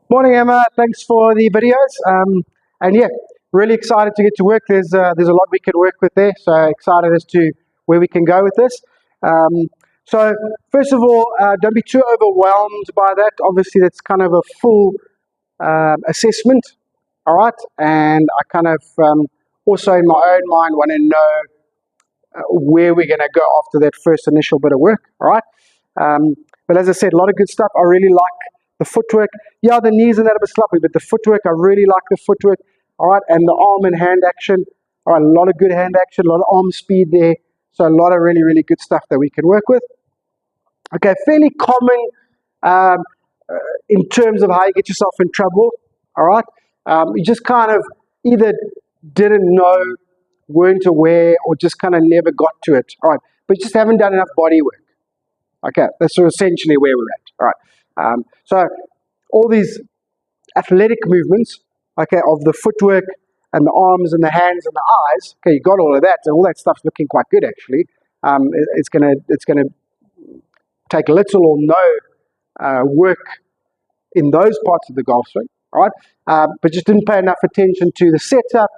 Morning, Emma. Thanks for the videos. And yeah, really excited to get to work. There's a lot we can work with there. So excited as to where we can go with this. So first of all, don't be too overwhelmed by that. Obviously, that's kind of a full assessment. All right, and I kind of also in my own mind want to know where we're going to go after that first initial bit of work. All right. But as I said, a lot of good stuff. I really like the footwork. Yeah, the knees are that a bit sloppy, but the footwork, I really like the footwork. All right. And the arm and hand action. All right. A lot of good hand action, a lot of arm speed there. So a lot of really, really good stuff that we can work with. Okay. Fairly common in terms of how you get yourself in trouble. All right. You just kind of either didn't know, weren't aware, or just kind of never got to it. All right. But you just haven't done enough body work. Okay, that's sort of essentially where we're at. All right. So all these athletic movements, okay, of the footwork and the arms and the hands and the eyes. Okay, you got all of that, and all that stuff's looking quite good actually. It's gonna take little or no work in those parts of the golf swing. All right, but just didn't pay enough attention to the setup,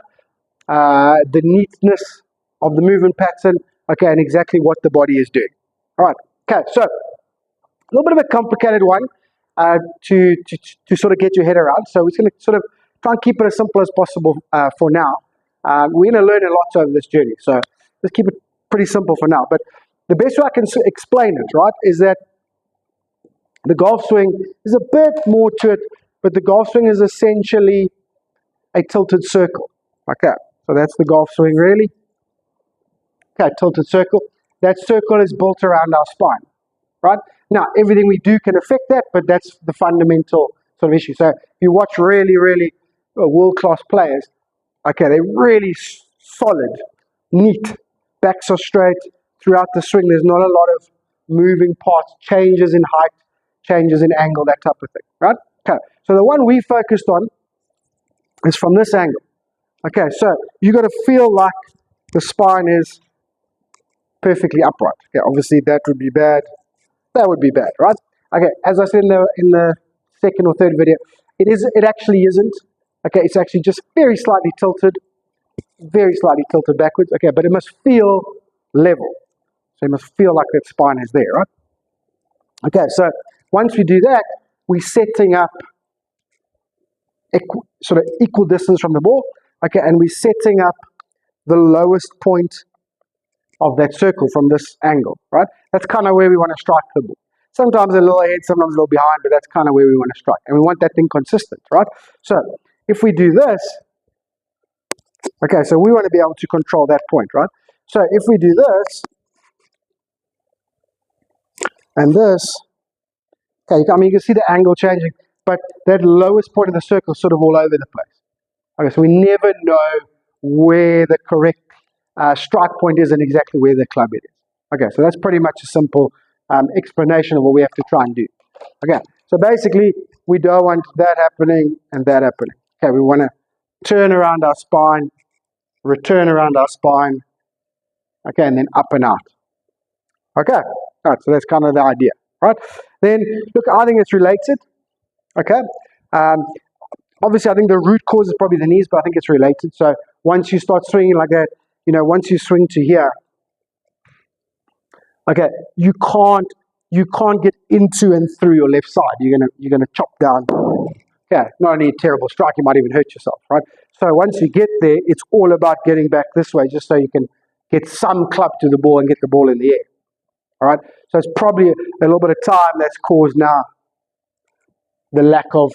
the neatness of the movement pattern. Okay, and exactly what the body is doing. All right. Okay, so a little bit of a complicated one to sort of get your head around. So we're going to sort of try and keep it as simple as possible for now. We're going to learn a lot over this journey, so let's keep it pretty simple for now. But the best way I can explain it, right, is that the golf swing is a bit more to it, but the golf swing is essentially a tilted circle. Okay, so that's the golf swing really. Okay, tilted circle. That circle is built around our spine, right? Now, everything we do can affect that, but that's the fundamental sort of issue. So if you watch really, really world-class players, okay, they're really solid, neat, backs are straight throughout the swing. There's not a lot of moving parts, changes in height, changes in angle, that type of thing, right? Okay, so the one we focused on is from this angle. Okay, so you got to feel like the spine is perfectly upright. Okay, obviously that would be bad. That would be bad, right? Okay, as I said in the second or third video, it actually isn't. Okay, it's actually just very slightly tilted backwards. Okay, but it must feel level. So it must feel like that spine is there, right? Okay, so once we do that, we're setting up sort of equal distance from the ball. Okay, and we're setting up the lowest point of that circle from this angle, right? That's kind of where we want to strike the ball. Sometimes a little ahead, sometimes a little behind, but that's kind of where we want to strike. And we want that thing consistent, right? So if we do this, okay, so we want to be able to control that point, right? So if we do this, and this, okay, I mean, you can see the angle changing, but that lowest point of the circle is sort of all over the place. Okay, so we never know where the correct strike point is and exactly where the club it is. Okay, so that's pretty much a simple explanation of what we have to try and do. Okay, so basically we don't want that happening and that happening. Okay, we want to turn around our spine, return around our spine, okay, and then up and out. Okay, all right, so that's kind of the idea, right? Then, look, I think it's related, okay? Obviously, I think the root cause is probably the knees, but I think it's related. So once you start swinging like that, you know, once you swing to here, okay, you can't get into and through your left side. You're gonna chop down. Okay, not only a terrible strike, you might even hurt yourself, right? So once you get there, it's all about getting back this way, just so you can get some club to the ball and get the ball in the air. All right. So it's probably a little bit of time that's caused now the lack of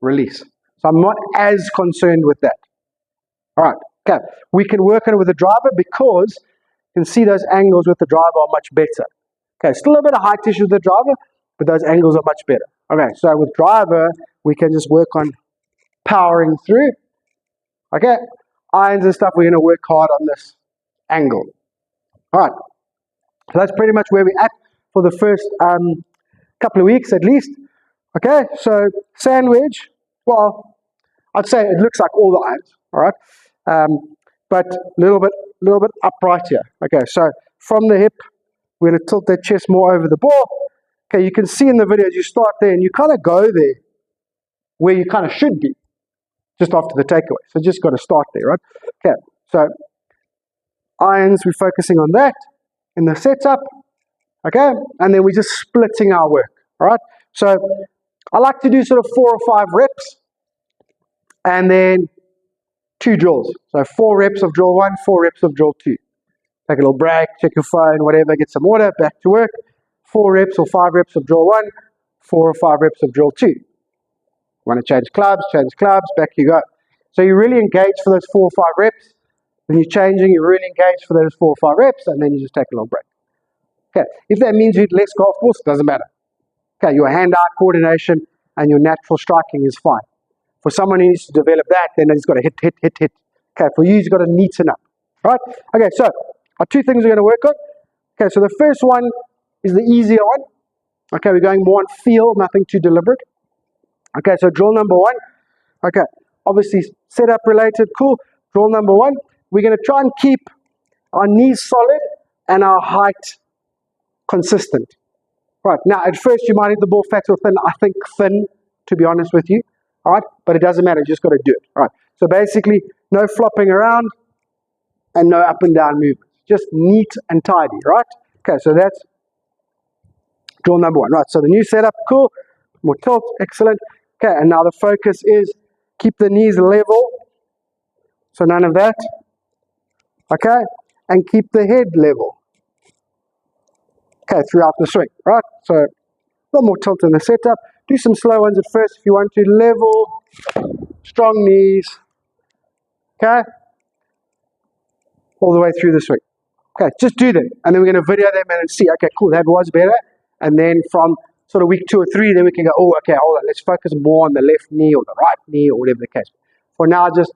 release. So I'm not as concerned with that. All right, okay. We can work on it with the driver because you can see those angles with the driver are much better. Okay, still a bit of height issue with the driver, but those angles are much better. Okay, so with driver, we can just work on powering through. Okay, irons and stuff, we're going to work hard on this angle. All right, so that's pretty much where we're at for the first couple of weeks at least. Okay, so sandwich, well, I'd say it looks like all the irons, all right, but a little bit upright here. Okay, so from the hip, we're going to tilt that chest more over the ball. Okay, you can see in the video as you start there, and you kind of go there. where you kind of should be, just after the takeaway. So just got to start there, right? Okay, so irons, we're focusing on that in the setup, okay? And then we're just splitting our work, all right? So I like to do sort of 4 or 5 reps, and then 2 drills. So 4 reps of drill 1, 4 reps of drill 2. Take a little break, check your phone, whatever, get some water, back to work. 4 reps or 5 reps of drill 1, 4 or 5 reps of drill 2. Want to change clubs, back you go. So you really engage for those 4 or 5 reps. When you're changing, you really engage for those 4 or 5 reps, and then you just take a little break. Okay, if that means you hit less golf balls, doesn't matter. Okay, your hand-eye coordination and your natural striking is fine. For someone who needs to develop that, then he's got to hit. Okay, for you, he's got to neaten up. Right? Okay, so our 2 things we're going to work on. Okay, so the first one is the easier one. Okay, we're going more on feel, nothing too deliberate. Okay, so drill number 1. Okay, obviously setup related, cool. Drill number 1, we're going to try and keep our knees solid and our height consistent. Right, now at first you might hit the ball fat or thin. I think thin, to be honest with you. All right, but it doesn't matter, you just got to do it. All right, so basically no flopping around and no up and down movements. Just neat and tidy, right? Okay, so that's drill number 1. Right, so the new setup, cool. More tilt, excellent. Okay, and now the focus is keep the knees level. So none of that. Okay, and keep the head level. Okay, throughout the swing, right? So a little more tilt in the setup. Do some slow ones at first if you want to. Level, strong knees. Okay, all the way through the swing. Okay, just do them, and then we're going to video them and see, okay, cool, that was better. And then from sort of week 2 or 3, then we can go, oh, okay, hold on, let's focus more on the left knee or the right knee or whatever the case. For now, just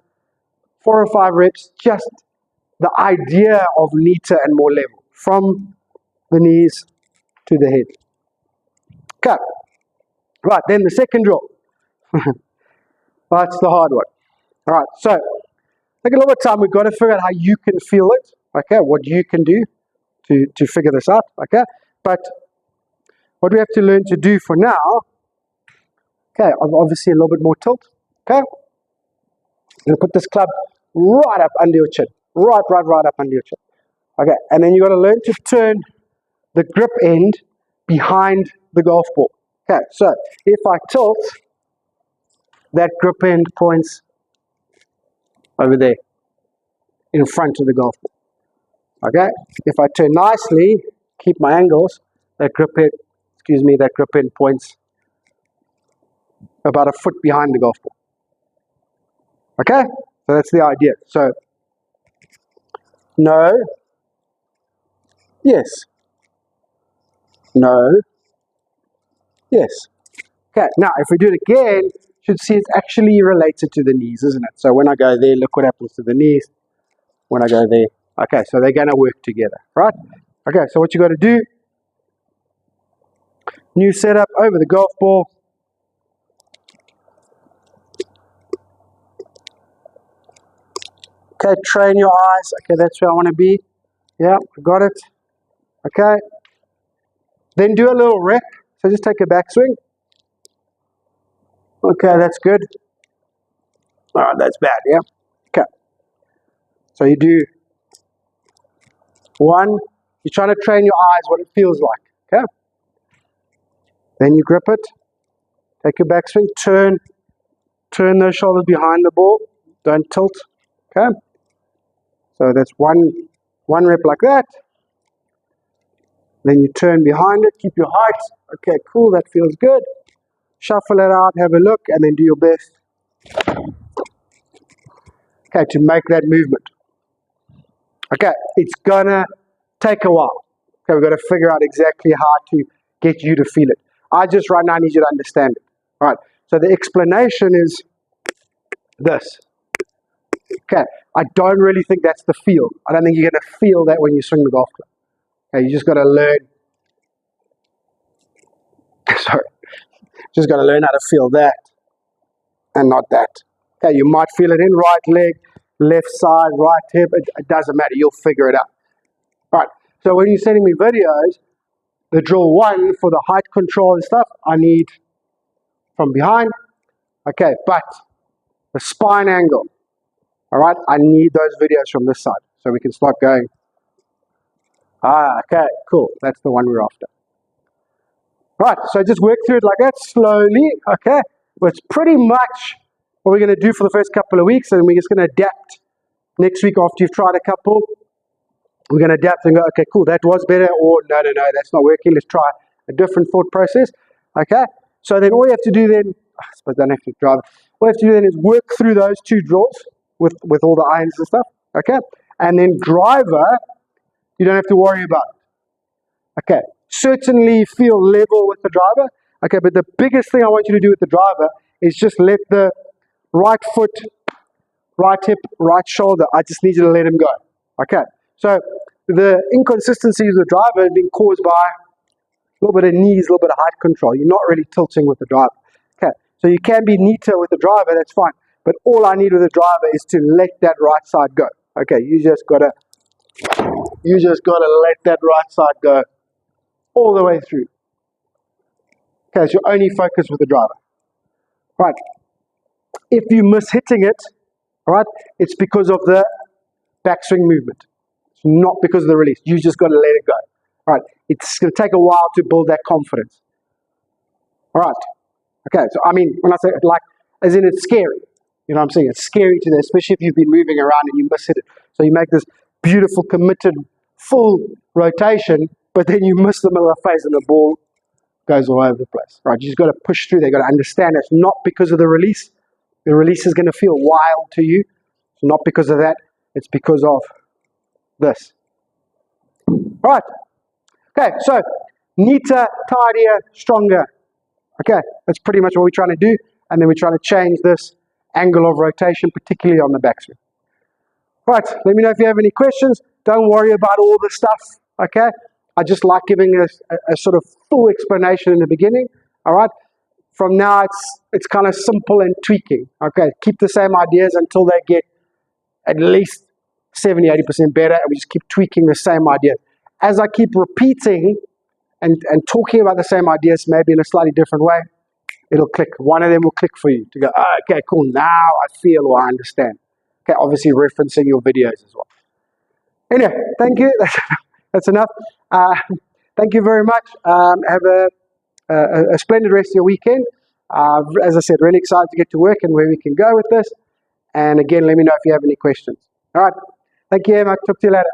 4 or 5 reps, just the idea of neater and more level from the knees to the head. Okay, right, then the second drill. That's the hard one. All right, so take a little bit of time. We've got to figure out how you can feel it, okay, what you can do to figure this out, okay? But what we have to learn to do for now, okay, obviously a little bit more tilt, okay? You're going to put this club right up under your chin, right up under your chin, okay? And then you've got to learn to turn the grip end behind the golf ball. Okay, so if I tilt, that grip end points over there in front of the golf ball. Okay, if I turn nicely, keep my angles, that grip end points about a foot behind the golf ball. Okay, so that's the idea. So, no, yes, no, yes. Okay, now if we do it again, you should see it's actually related to the knees, isn't it? So when I go there, look what happens to the knees. When I go there, okay, so they're going to work together, right? Okay, so what you got to do, new setup over the golf ball. Okay, train your eyes. Okay, that's where I want to be. Yeah, got it. Okay. Then do a little rep. So just take a backswing. Okay, that's good. All right, that's bad, yeah? Okay. So you do 1. You're trying to train your eyes what it feels like, okay? Then you grip it. Take your backswing. Turn those shoulders behind the ball. Don't tilt, okay? So that's one rep like that. Then you turn behind it. Keep your height. Okay, cool. That feels good. Shuffle it out. Have a look. And then do your best. Okay, to make that movement. Okay, it's gonna take a while. Okay, we've got to figure out exactly how to get you to feel it. I just right now need you to understand it. All right, so the explanation is this. Okay, I don't really think that's the feel. I don't think you're going to feel that when you swing the golf club. Okay, you just got to learn. Sorry, just got to learn how to feel that and not that. Okay, you might feel it in right leg, left side, right hip. It doesn't matter. You'll figure it out. All right. So when you're sending me videos, the drill 1 for the height control and stuff, I need from behind, Okay, but the spine angle, all right, I need those videos from this side so we can start going. Okay, cool. That's the one we're after. Right, so just work through it like that slowly, okay? But it's pretty much what we're going to do for the first couple of weeks, and we're just going to adapt next week after you've tried a couple. We're going to adapt and go, okay, cool, that was better, or no, that's not working. Let's try a different thought process, okay? So then all you have to do then, I suppose I don't have to drive. All you have to do then is work through those two drills with all the irons and stuff, okay? And then driver, you don't have to worry about. Okay, certainly feel level with the driver. Okay, but the biggest thing I want you to do with the driver is just let the right foot, right hip, right shoulder, I just need you to let him go. Okay, so the inconsistency of the driver is being caused by a little bit of knees, a little bit of height control. You're not really tilting with the driver. Okay, so you can be neater with the driver, that's fine. But all I need with the driver is to let that right side go. Okay, you just gotta let that right side go all the way through. Okay, so you're only focused with the driver. Right. If you miss hitting it, all right, it's because of the backswing movement. It's not because of the release. You just got to let it go. All right. It's going to take a while to build that confidence. All right. Okay, so I mean, when I say like, as in it's scary. You know what I'm saying? It's scary to them, especially if you've been moving around and you miss hit it. So you make this beautiful, committed, full rotation, but then you miss the middle of the phase and the ball goes all over the place. Right? You just got to push through. They got to understand it's not because of the release. The release is going to feel wild to you. It's not because of that. It's because of this. All right. Okay. So neater, tidier, stronger. Okay. That's pretty much what we're trying to do. And then we're trying to change this angle of rotation, particularly on the backswing. Right. Let me know if you have any questions. Don't worry about all the stuff. Okay. I just like giving a sort of full explanation in the beginning. All right. From now, it's kind of simple and tweaking. Okay. Keep the same ideas until they get at least 70, 80% better, and we just keep tweaking the same idea. As I keep repeating and talking about the same ideas, maybe in a slightly different way, it'll click. One of them will click for you to go, oh, okay, cool, now I feel or I understand. Okay, obviously referencing your videos as well. Anyway, thank you. That's enough. Thank you very much. Have a splendid rest of your weekend. As I said, really excited to get to work and where we can go with this. And again, let me know if you have any questions. All right. Thank you, Emma. Talk to you later.